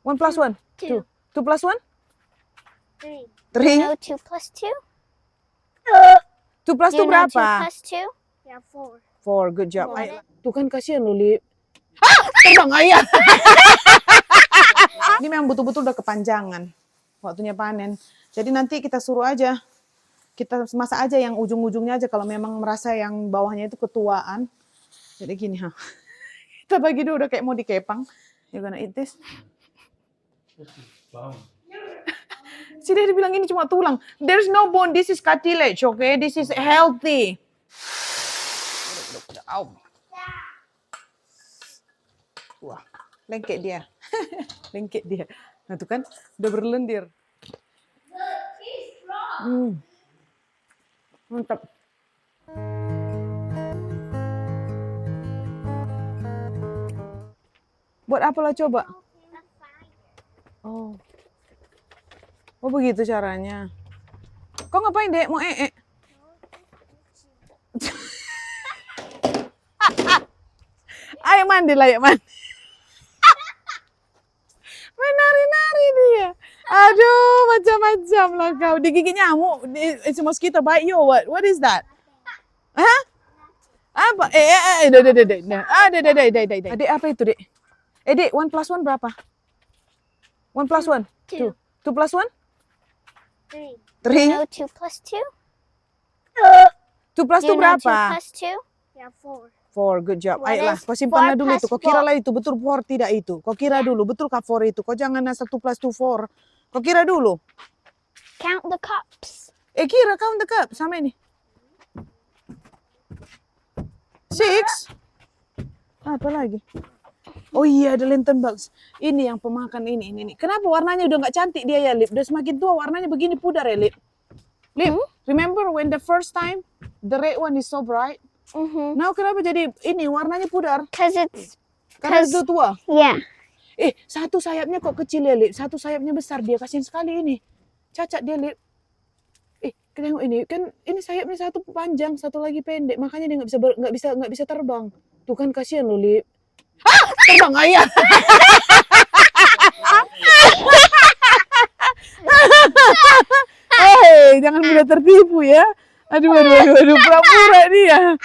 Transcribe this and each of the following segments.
1 plus 1? 2. 2 plus 1? 3. 3. No, 2 plus 2? 2 plus Do 2 you know 2 berapa? plus 2? Yeah, 4. 4, good job. Got Ayo, it. tuh kan kasihan lu, Lip. Terbang ayah. Ini memang betul-betul udah kepanjangan. Waktunya panen. Jadi nanti kita suruh aja. Kita masak aja yang ujung-ujungnya aja kalau memang merasa yang bawahnya itu ketuaan. Jadi gini, ha. Kita bagi dulu udah kayak mau dikepang. You gonna eat this? Si dia bilang ini cuma tulang. There's no bone, this is cartilage, okay? This is healthy. Wah, lengket dia. Lengket dia. Nah tuh kan, udah berlendir. Mantap. Buat apalah coba? Oh. Oh begitu caranya. Kok ngapain, Dek? Mau ee? Ayo mandi lah, ayo mandi. Menari-nari dia. Aduh, macam-macam lah kau. Digigit nyamuk. It's a mosquito bite you. What is that? Hah? Apa? Dek, apa itu, Dek? Dek, 1 plus 1 berapa? 1 plus 1? 2. 2 plus 1? 3. 3. No, 2 plus 2? 2 plus Do 2 you know 2 berapa? plus 2? Yeah, 4. 4, good job. What Ayolah, is kau simpanlah 4 dulu itu. plus Kau kira 4? lah itu, betul 4 tidak itu. Kau kira dulu, betul kah 4 itu? Kau jangan asal 2 plus 2, 4. Kau kira dulu. Count the cups. Kira count the cup. Sama ini. 6. Apa lagi? Oh iya, ada lantern box. Ini yang pemakan ini. Kenapa warnanya udah nggak cantik dia ya, Lip? Udah semakin tua warnanya begini pudar ya, Lip? Lip, remember when the first time the red one is so bright? Now kenapa jadi ini warnanya pudar? Karena Karena itu tua. yeah. Satu sayapnya kok kecil ya, Lip? Satu sayapnya besar, dia kasihan sekali ini. Cacat dia, Lip. Tengok ini, kan ini sayapnya satu panjang, satu lagi pendek, makanya dia nggak bisa terbang. Tuh kan kasihan lo, Lip. Terbang ayah. Jangan mudah tertipu ya. Aduh, pura-pura dia.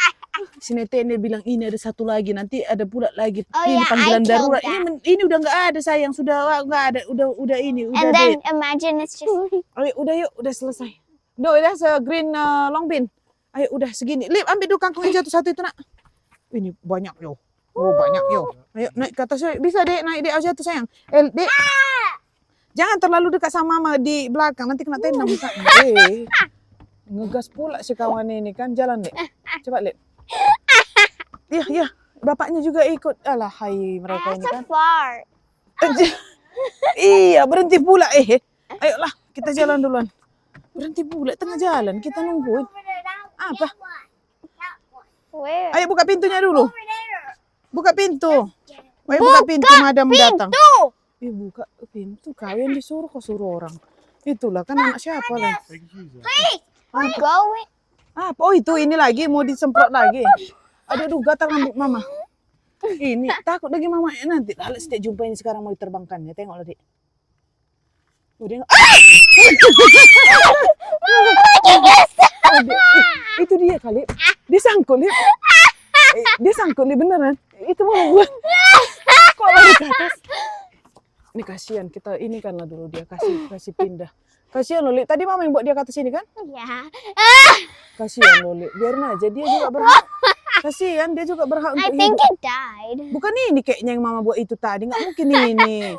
Si Nete dia bilang ini ada satu lagi, nanti ada pula lagi. Oh, ini yeah, panggilan I killed darurat. that. Ini udah nggak ada sayang, sudah nggak ada, udah ini, udah And then dead. imagine it's just Ayo, udah selesai. No, that's a green long bean. Ayo, udah segini. Lip, ambil dulu kangkung yang satu itu, nak. Ini banyak yo. Oh, banyak yo. Ayo, naik ke atas. Bisa, Dek, naik Dek aja tuh, sayang. Dek. Jangan terlalu dekat sama Mama di belakang, nanti kena tendang mukanya. Ngegas pula si kawan ini kan. Jalan, Dek. Coba, Lip. Iya. Bapaknya juga ikut. Alah, hai mereka ini kan. fart. Iya, berhenti pula. Ayolah, kita jalan duluan. Berhenti pula tengah jalan, kita nungguin. Apa? Where? Ayo buka pintunya dulu. Buka pintu. Ayo buka pintu, madam datang. Buka pintu, kau yang disuruh, kau suruh orang. Itulah kan anak siapa lah. Please, we're going. Apa? Oh itu, ini lagi, mau disemprot lagi. Aduh, gatal rambut mama. Ini, takut lagi mama nanti. Lalu setiap jumpa ini sekarang mau diterbangkan ya, tengok Dik. Udah itu dia kali. Dia sangkut, Lip. Dia sangkut, Lip, beneran. Itu mau buat. Kok lari ke atas? Ini kasihan, kita ini kan lah dulu dia kasih pindah. Kasihan loh, Lip. Tadi mama yang buat dia ke atas ini kan? Yeah. Kasihan loh, Lip. Biarin aja, dia juga berhak. Kasihan, dia juga berhak I untuk think hidup. it died. Bukan ini kayaknya yang mama buat itu tadi. Nggak mungkin ini.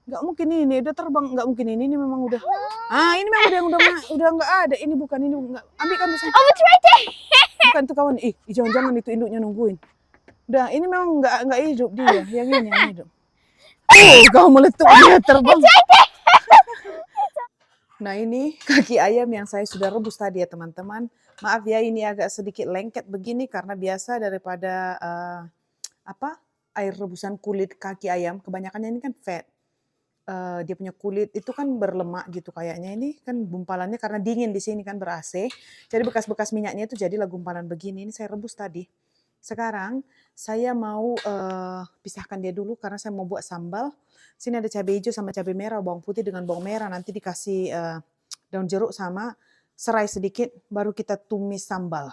Nggak mungkin ini. Udah terbang. Nggak mungkin ini. Ini memang udah. Ini memang udah nggak ada. Ini bukan. Ini nggak. Ambil kan bisa. Oh, it's right there. Bukan tuh kawan. Jangan-jangan itu induknya nungguin. Udah. Ini memang nggak hidup dia. Yang ini yang hidup. Kau meletup dia terbang. Nah ini kaki ayam yang saya sudah rebus tadi ya teman-teman. Maaf ya ini agak sedikit lengket begini karena biasa daripada air rebusan kulit kaki ayam. Kebanyakannya ini kan fat. Dia punya kulit itu kan berlemak gitu kayaknya. Ini kan gumpalannya karena dingin di sini kan ber-AC. Jadi bekas-bekas minyaknya itu jadilah gumpalan begini. Ini saya rebus tadi. Sekarang saya mau pisahkan dia dulu karena saya mau buat sambal. Sini ada cabai hijau sama cabai merah, bawang putih dengan bawang merah. Nanti dikasih daun jeruk sama serai sedikit, baru kita tumis sambal.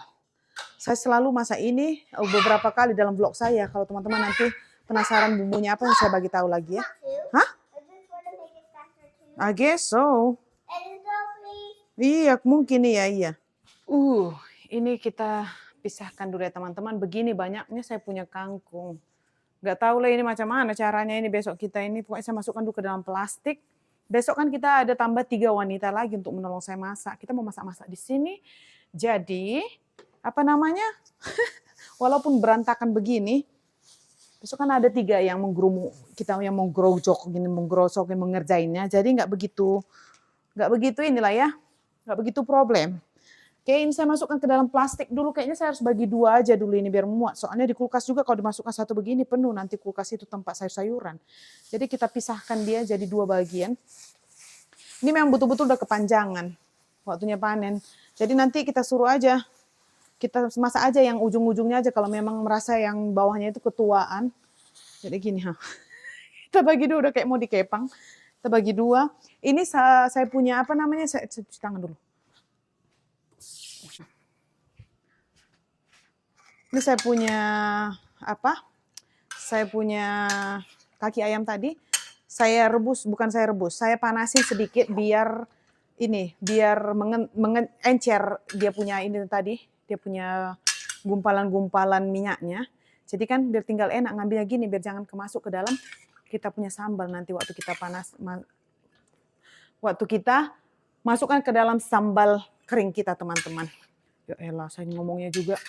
Saya selalu masak ini beberapa kali dalam vlog saya. Kalau teman-teman nanti penasaran bumbunya apa, saya bagi tahu lagi ya. Hah? I guess so. Iya, mungkin iya. Ini kita pisahkan dulu ya teman-teman. Begini banyaknya saya punya kangkung. Gak tahu lah ini macam mana caranya ini besok kita ini. Pokoknya saya masukkan dulu ke dalam plastik. Besok kan kita ada tambah 3 wanita lagi untuk menolong saya masak. Kita mau masak-masak di sini. Jadi, apa namanya? Walaupun berantakan begini, besok kan ada 3 yang menggerumu, kita yang menggerojok gini, menggerosokin, mengerjainnya. Jadi nggak begitu inilah ya, nggak begitu problem. Oke, ini saya masukkan ke dalam plastik dulu. Kayaknya saya harus bagi 2 aja dulu ini biar muat. Soalnya di kulkas juga kalau dimasukkan 1 begini penuh, nanti kulkas itu tempat sayur-sayuran. Jadi kita pisahkan dia jadi 2 bagian. Ini memang betul-betul udah kepanjangan waktunya panen. Jadi nanti kita suruh aja, kita masak aja yang ujung-ujungnya aja kalau memang merasa yang bawahnya itu ketuaan. Jadi gini, kita bagi 2 udah kayak mau dikepang. Kita bagi 2. Ini saya punya apa namanya? Saya cuci tangan dulu. Ini saya punya apa? Saya punya kaki ayam tadi. Saya rebus, bukan saya rebus. Saya panasin sedikit biar encer dia punya ini tadi. Dia punya gumpalan-gumpalan minyaknya. Jadi kan biar tinggal enak ngambilnya gini, biar jangan kemasuk ke dalam kita punya sambal nanti waktu kita waktu kita masukkan ke dalam sambal kering kita teman-teman. Ya elah, saya ngomongnya juga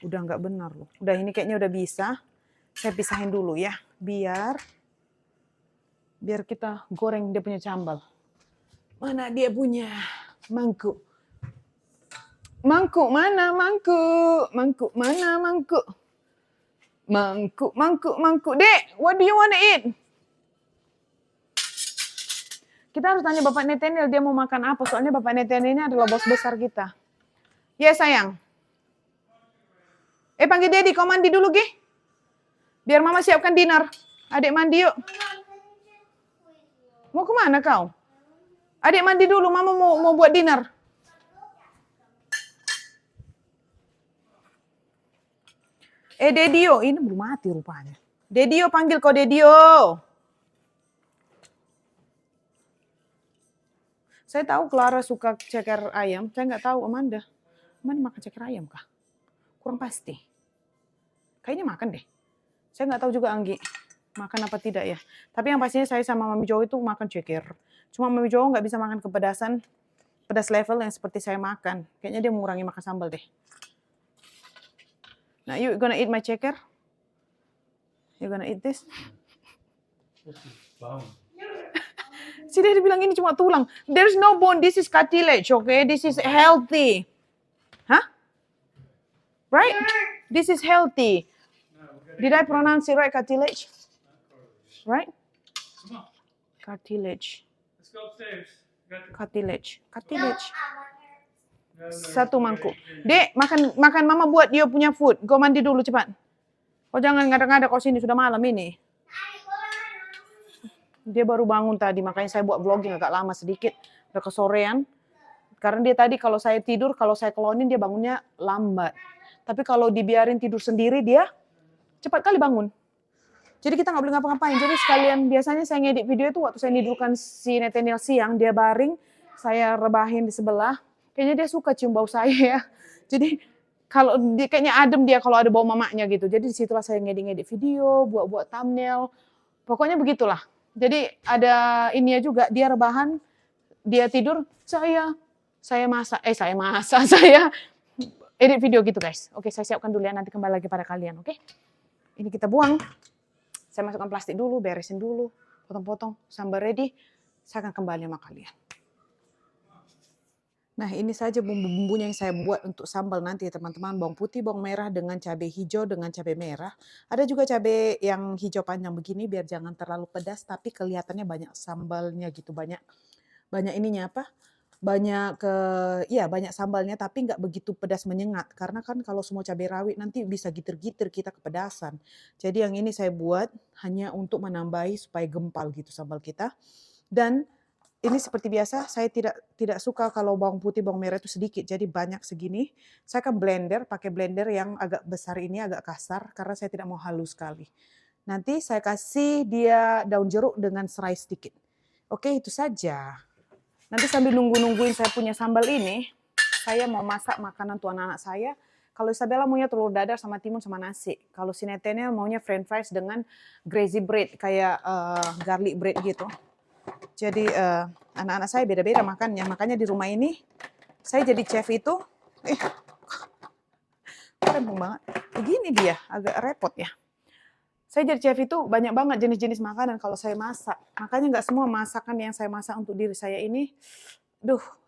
udah nggak benar loh. Udah ini kayaknya udah bisa. Saya pisahin dulu ya, biar kita goreng dia punya sambal. Mana dia punya mangkuk? Mangkuk mana mangkuk? Mangkuk mana mangkuk? Mangkuk. Dek, what do you want to eat? Kita harus tanya Bapak Nathaniel dia mau makan apa. Soalnya Bapak Nathaniel ini adalah bos besar kita. Ya sayang. Panggil Daddy, kau mandi dulu, Gi. Biar Mama siapkan dinner. Adik mandi yuk. Mau kemana kau? Adik mandi dulu, Mama mau buat dinner. Dedio, ini belum mati rupanya. Dedio, panggil kau Dedio. Saya tahu Clara suka ceker ayam, saya nggak tahu Amanda. Amanda makan ceker ayam kah? Kurang pasti. Kayaknya makan deh. Saya nggak tahu juga Anggi makan apa tidak ya. Tapi yang pastinya saya sama Mami Jo itu makan ceker. Cuma Mami Jo nggak bisa makan pedas level yang seperti saya makan. Kayaknya dia mengurangi makan sambal deh. Nah, you gonna eat my ceker? You gonna eat this? Si dia bilang ini cuma tulang. There's no bone. This is cartilage, okay? This is healthy. Huh? Right? This is healthy. Did I pronounce it right? Cartilage? Right? Cartilage. Let's go upstairs. Cartilage. 1 mangkuk. Dek, makan Mama buat dia punya food. Kau mandi dulu cepat. Kau jangan ngada-ngada kau sini, sudah malam ini. Dia baru bangun tadi, makanya saya buat vlogging agak lama sedikit. Udah kesorean. Karena dia tadi kalau saya tidur, kalau saya kelonin dia bangunnya lambat. Tapi kalau dibiarin tidur sendiri dia cepat kali bangun. Jadi kita nggak boleh ngapa-ngapain. Jadi sekalian biasanya saya ngedit video itu waktu saya tidurkan si Nathaniel siang, dia baring, saya rebahin di sebelah. Kayaknya dia suka cium bau saya ya. Jadi kalau dia kayaknya adem dia kalau ada bau mamanya gitu. Jadi disitulah saya ngedit video, buat thumbnail. Pokoknya begitulah. Jadi ada ininya juga, dia rebahan, dia tidur, saya masak, saya edit video gitu guys. Oke, saya siapkan dulu ya, nanti kembali lagi pada kalian, oke? Ini kita buang. Saya masukkan plastik dulu, beresin dulu, potong-potong, sambal ready. Saya akan kembali sama kalian. Nah, ini saja bumbu-bumbunya yang saya buat untuk sambal nanti ya teman-teman. Bawang putih, bawang merah dengan cabai hijau dengan cabai merah. Ada juga cabai yang hijau panjang begini biar jangan terlalu pedas tapi kelihatannya banyak sambalnya gitu, banyak ininya apa? banyak sambalnya tapi nggak begitu pedas menyengat. Karena kan kalau semua cabai rawit nanti bisa gitir-gitir kita kepedasan. Jadi yang ini saya buat hanya untuk menambahi supaya gempal gitu sambal kita. Dan ini seperti biasa saya tidak suka kalau bawang putih, bawang merah itu sedikit. Jadi banyak segini. Saya akan blender, pakai blender yang agak besar ini, agak kasar karena saya tidak mau halus sekali. Nanti saya kasih dia daun jeruk dengan serai sedikit. Oke, itu saja. Nanti sambil nungguin saya punya sambal ini, saya mau masak makanan untuk anak-anak saya. Kalau Isabella maunya telur dadar sama timun sama nasi. Kalau si Nathaniel maunya french fries dengan grazy bread, kayak garlic bread gitu. Jadi anak-anak saya beda-beda makannya. Makanya di rumah ini, saya jadi chef itu, rempong banget. Begini dia, agak repot ya. Saya jadi chef itu banyak banget jenis-jenis makanan kalau saya masak. Makanya nggak semua masakan yang saya masak untuk diri saya ini,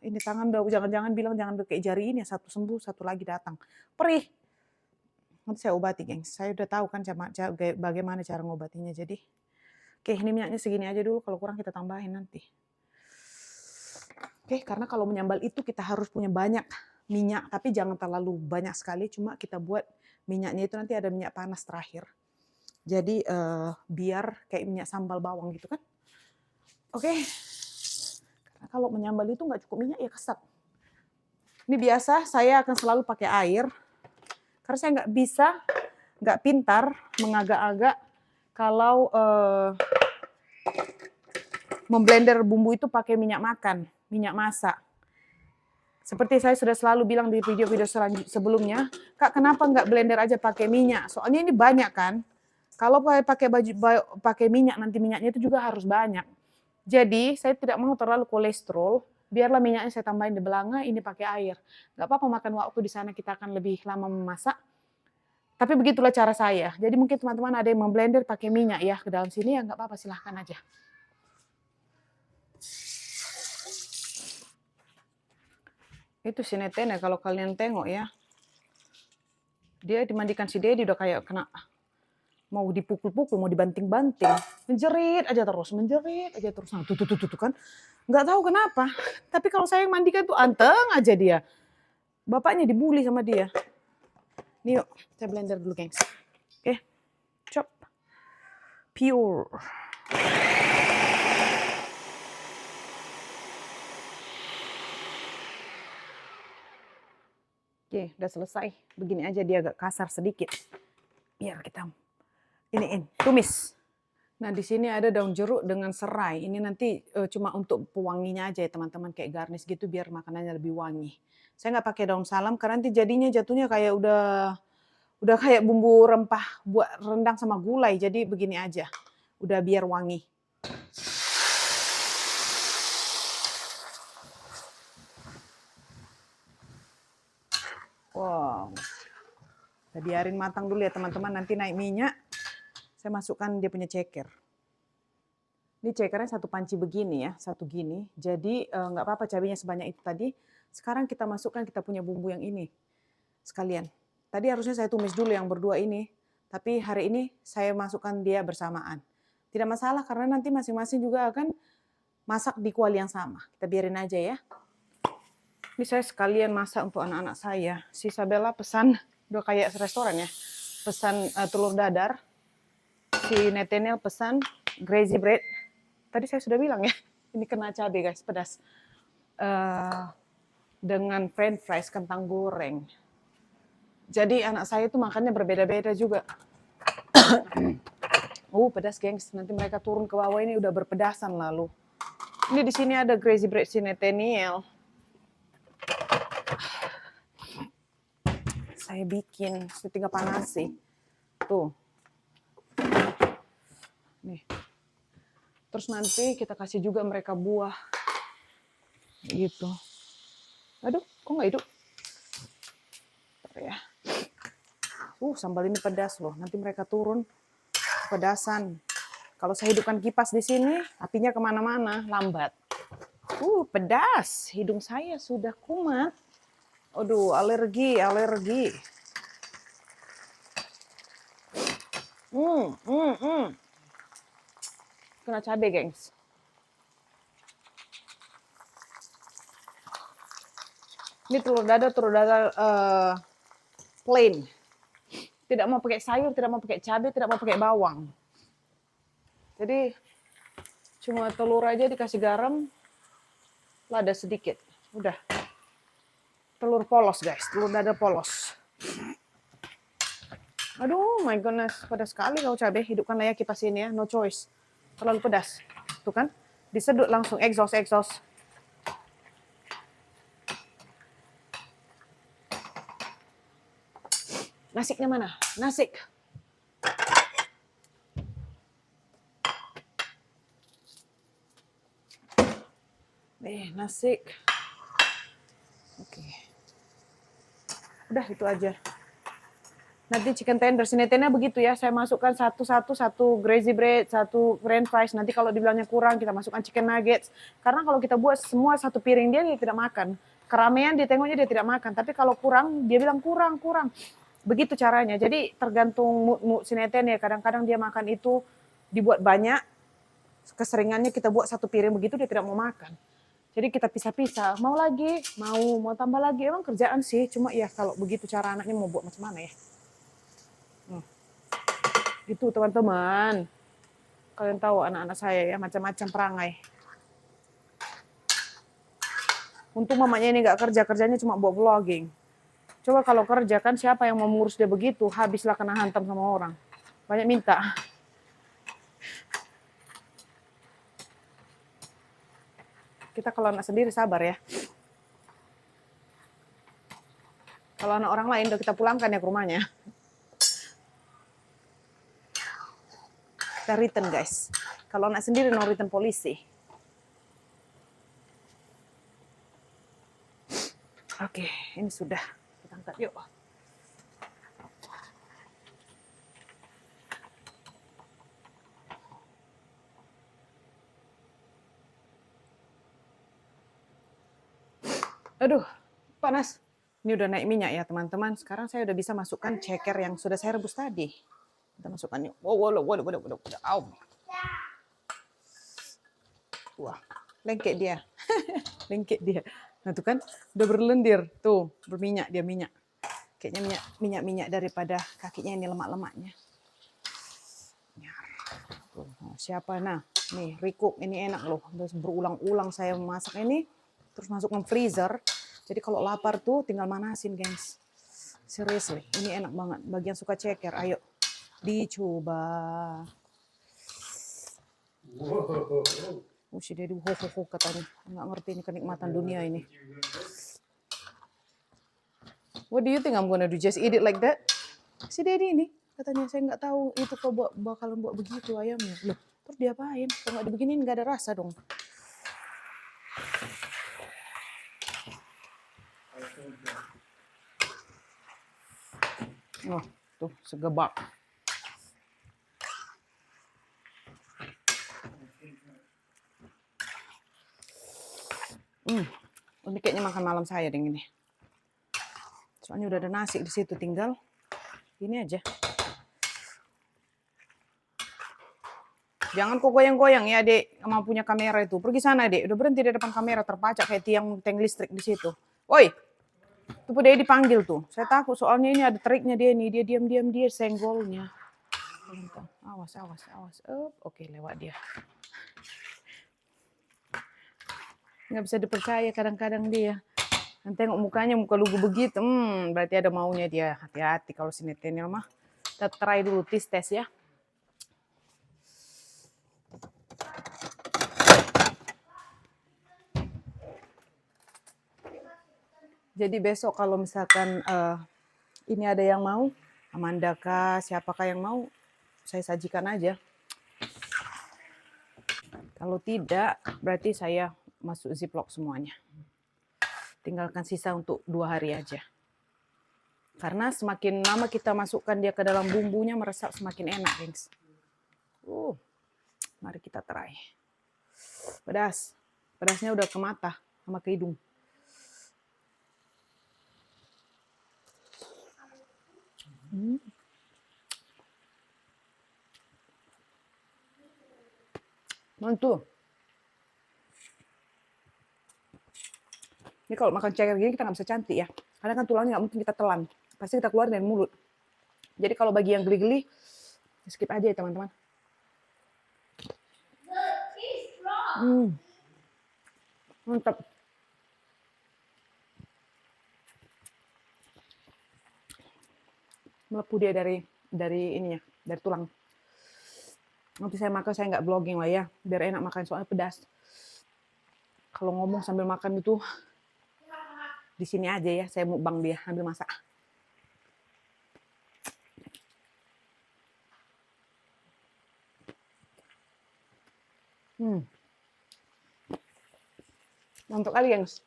ini tangan udah jangan-jangan bilang jangan kayak jari ini, satu sembuh, satu lagi datang. Perih. Nanti saya obati, gengs. Saya udah tahu kan bagaimana cara ngobatinya. Jadi, oke, ini minyaknya segini aja dulu. Kalau kurang kita tambahin nanti. Oke, karena kalau menyambal itu kita harus punya banyak minyak, tapi jangan terlalu banyak sekali. Cuma kita buat minyaknya itu nanti ada minyak panas terakhir. Jadi biar kayak minyak sambal bawang gitu kan. Oke. Karena kalau menyambal itu nggak cukup minyak ya kesat. Ini biasa saya akan selalu pakai air. Karena saya nggak pintar mengagak-agak kalau memblender bumbu itu pakai minyak makan, minyak masak. Seperti saya sudah selalu bilang di video-video sebelumnya, Kak kenapa nggak blender aja pakai minyak? Soalnya ini banyak kan. Kalau pakai minyak, nanti minyaknya itu juga harus banyak. Jadi, saya tidak mau terlalu kolesterol, biarlah minyaknya saya tambahin di belanga, ini pakai air. Nggak apa-apa makan waktu di sana, kita akan lebih lama memasak. Tapi begitulah cara saya. Jadi mungkin teman-teman ada yang memblender pakai minyak ya ke dalam sini, ya nggak apa-apa, silahkan aja. Itu si Netene, kalau kalian tengok ya, dia dimandikan si Dedi udah kayak kena mau dipukul-pukul, mau dibanting-banting, menjerit aja terus. Nah, tuh kan, nggak tahu kenapa. Tapi kalau saya yang mandikan tuh anteng aja dia. Bapaknya dibully sama dia. Nih yuk, saya blender dulu, gengs. Oke, chop, pure. Oke, udah selesai. Begini aja dia agak kasar sedikit. Biar kita iniin, tumis. Nah, di sini ada daun jeruk dengan serai. Ini nanti cuma untuk pewanginya aja ya teman-teman, kayak garnish gitu biar makanannya lebih wangi. Saya nggak pakai daun salam karena nanti jadinya jatuhnya kayak udah kayak bumbu rempah buat rendang sama gulai. Jadi begini aja, udah biar wangi. Wow, kita biarin matang dulu ya teman-teman. Nanti naik minyak. Saya masukkan dia punya ceker. Ini cekernya satu panci begini ya, satu gini. Jadi nggak apa-apa cabenya sebanyak itu tadi. Sekarang kita masukkan kita punya bumbu yang ini sekalian. Tadi harusnya saya tumis dulu yang berdua ini. Tapi hari ini saya masukkan dia bersamaan. Tidak masalah karena nanti masing-masing juga akan masak di kuali yang sama. Kita biarin aja ya. Ini saya sekalian masak untuk anak-anak saya. Si Isabella pesan, udah kayak restoran ya. Pesan telur dadar. Si Nathaniel pesan grazy bread. Tadi saya sudah bilang ya, ini kena cabai guys, pedas. Dengan french fries, kentang goreng. Jadi anak saya itu makannya berbeda-beda juga. Pedas gengs, nanti mereka turun ke bawah ini udah berpedasan lalu. Ini di sini ada grazy bread si Nathaniel. Saya bikin, saya tinggal panasi. Tuh. Nih. Terus nanti kita kasih juga mereka buah. Gitu. Aduh, kok nggak hidup? Ya. Sambal ini pedas loh. Nanti mereka turun kepedasan. Kalau saya hidupkan kipas di sini, apinya kemana-mana, lambat. Pedas. Hidung saya sudah kumat. Aduh, alergi. Kena cabai, gengs. Ini telur dada plain. Tidak mau pakai sayur, tidak mau pakai cabai, tidak mau pakai bawang. Jadi cuma telur aja dikasih garam, lada sedikit. Udah. Telur polos guys, telur dada polos. Aduh, my goodness, pedas sekali kau cabai. Hidupkanlah ya kipas ini ya, no choice. Terlalu pedas. Tuh kan, disedot langsung, exhaust. Nasiknya mana? Nasik. Nasik. Oke. Udah itu aja. Nanti chicken tender, sinetenya begitu ya. Saya masukkan satu crazy bread, satu french fries. Nanti kalau dibilangnya kurang, kita masukkan chicken nuggets. Karena kalau kita buat semua satu piring dia tidak makan. Keramaian dia tengoknya dia tidak makan. Tapi kalau kurang, dia bilang kurang. Begitu caranya. Jadi tergantung mood sineten ya. Kadang-kadang dia makan itu dibuat banyak. Keseringannya kita buat satu piring begitu dia tidak mau makan. Jadi kita pisah-pisah, mau lagi, mau tambah lagi. Emang kerjaan sih, cuma ya kalau begitu cara anaknya mau buat macam mana ya. Gitu teman-teman. Kalian tahu anak-anak saya ya, macam-macam perangai. Untung mamanya ini nggak kerja, kerjanya cuma buat vlogging. Coba kalau kerja kan siapa yang mau ngurus dia begitu, habislah kena hantam sama orang. Banyak minta. Kita kalau anak sendiri sabar ya. Kalau anak orang lain udah kita pulangkan ya ke rumahnya. Kita return guys. Kalau anak sendiri no return polisi. Oke, ini sudah. Kita angkat yuk. Aduh, panas. Ini udah naik minyak ya teman-teman. Sekarang saya udah bisa masukkan ceker yang sudah saya rebus tadi. Kita masukkan yuk. Waduh. Au. Wah, lengket dia. Lengket dia. Nah tuh kan, udah berlendir. Tuh, berminyak dia minyak. Kayaknya minyak daripada kakinya ini lemak-lemaknya. Tuh, siapa? Nah, nih recook ini enak loh. Terus berulang-ulang saya memasak ini. Terus masukkan freezer. Jadi kalau lapar tuh tinggal manasin, guys. Seriously, ini enak banget. Bagi yang suka ceker, ayo dicoba. Si Dedi ho katanya. Nggak ngerti ini kenikmatan dunia ini. What do you think I'm gonna do? Just eat it like that? Si Dedi ini katanya saya nggak tahu itu kok bakalan buat begitu ayamnya. Loh, terus diapain? Kalau nggak dibeginiin nggak ada rasa dong. Oh, tuh segebak. Ini kayaknya makan malam saya deh ini. Soalnya udah ada nasi di situ, tinggal ini aja. Jangan kok goyang-goyang ya, Dek. Sama punya kamera itu. Pergi sana, Dek. Udah berhenti di depan kamera, terpacak kayak tiang listrik di situ. Woi. Tuh dia dipanggil tuh. Saya takut soalnya ini ada triknya dia nih. Dia diam-diam dia senggolnya. Awas. Oke, lewat dia. Nggak bisa dipercaya kadang-kadang dia. Nanti tengok mukanya, muka lugu begitu. Berarti ada maunya dia. Hati-hati kalau sinetenil mah. Kita try dulu, tes ya. Jadi besok kalau misalkan ini ada yang mau, Amanda kah, siapakah yang mau, saya sajikan aja. Kalau tidak, berarti saya masuk ziplock semuanya. Tinggalkan sisa untuk 2 hari aja. Karena semakin lama kita masukkan dia ke dalam bumbunya, meresap semakin enak, gengs. Mari kita try. Pedas. Pedasnya udah ke mata sama ke hidung. Mantul. Ini kalau makan ceker gini kita nggak bisa cantik ya. Karena kan tulangnya nggak mungkin kita telan. Pasti kita keluar dari mulut. Jadi kalau bagi yang geli-geli, skip aja ya teman-teman. Mantap. Melepuh dia dari ininya, dari tulang. Nanti saya makan, saya nggak vlogging lah ya, biar enak makan soalnya pedas. Kalau ngomong sambil makan itu di sini aja ya, saya mukbang dia sambil masak. Mantap kali gengs.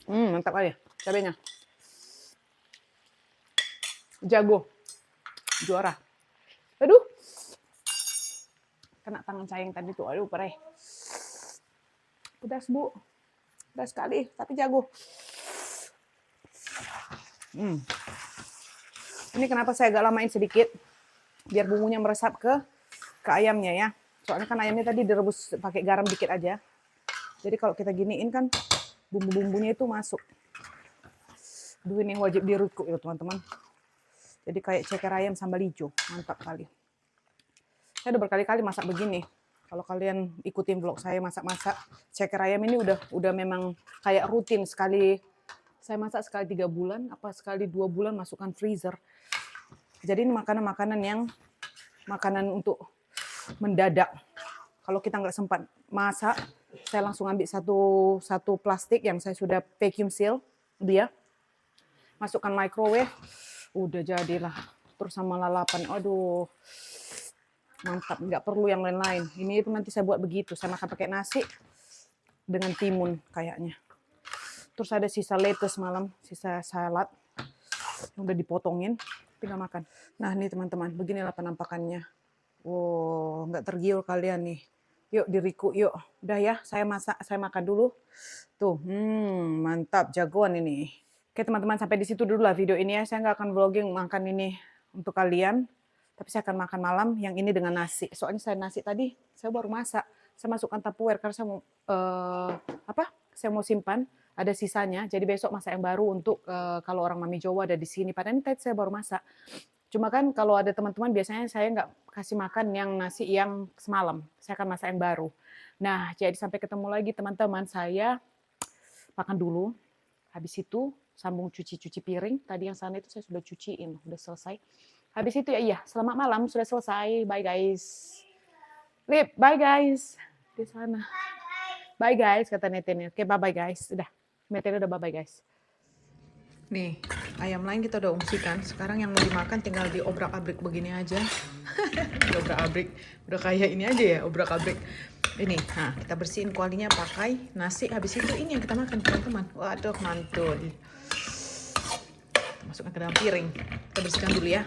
Mantap kali cabenya. Jago. Juara. Aduh. Kena tangan saya yang tadi tuh. Aduh, perih. Pedas, Bu. Pedas sekali, tapi jago. Ini kenapa saya agak lamain sedikit. Biar bumbunya meresap ke ayamnya ya. Soalnya kan ayamnya tadi direbus pakai garam dikit aja. Jadi kalau kita giniin kan bumbu-bumbunya itu masuk. Aduh, ini wajib dirukuk ya teman-teman. Jadi kayak ceker ayam sambal hijau. Mantap kali. Saya udah berkali-kali masak begini. Kalau kalian ikutin vlog saya masak-masak, ceker ayam ini udah memang kayak rutin sekali. Saya masak sekali 3 bulan, apa sekali 2 bulan masukkan freezer. Jadi ini makanan untuk mendadak. Kalau kita nggak sempat masak, saya langsung ambil satu plastik yang saya sudah vacuum seal dia, masukkan microwave, udah jadilah. Terus sama lalapan, aduh, mantap. Nggak perlu yang lain-lain. Ini itu nanti saya buat begitu. Saya makan pakai nasi dengan timun kayaknya. Terus ada sisa lettuce malam, sisa salad yang udah dipotongin. Tinggal makan. Nah nih teman-teman, beginilah penampakannya. Wow, nggak tergiur kalian nih. Yuk diriku, yuk. Udah ya, saya masak, saya makan dulu. Tuh, mantap, jagoan ini. Oke teman-teman, sampai di situ dulu lah video ini ya. Saya nggak akan vlogging makan ini untuk kalian. Tapi saya akan makan malam yang ini dengan nasi. Soalnya saya nasi tadi, saya baru masak. Saya masukkan Tupperware karena saya mau, saya mau simpan. Ada sisanya, jadi besok masak yang baru untuk kalau orang Mami Jawa ada di sini. Padahal ini tadi saya baru masak. Cuma kan kalau ada teman-teman biasanya saya nggak kasih makan yang nasi yang semalam. Saya akan masak yang baru. Nah, jadi sampai ketemu lagi teman-teman. Saya makan dulu. Habis itu sambung cuci-cuci piring. Tadi yang sana itu saya sudah cuciin, udah selesai. Habis itu ya iya, selamat malam, sudah selesai. Bye guys. Lip, bye guys. Di sana. Bye guys, kata Netenya. Oke, bye-bye guys. Udah. Metode udah bye-bye guys. Nih, ayam lain kita udah ungsikan. Sekarang yang mau dimakan tinggal diobrak-abrik begini aja. Diobrak-abrik. Udah kayak ini aja ya, obrak-abrik. Ini, nah kita bersihin kualinya pakai nasi. Habis itu ini yang kita makan teman-teman. Waduh, mantul. Masukkan ke dalam piring. Kita bersihkan dulu ya.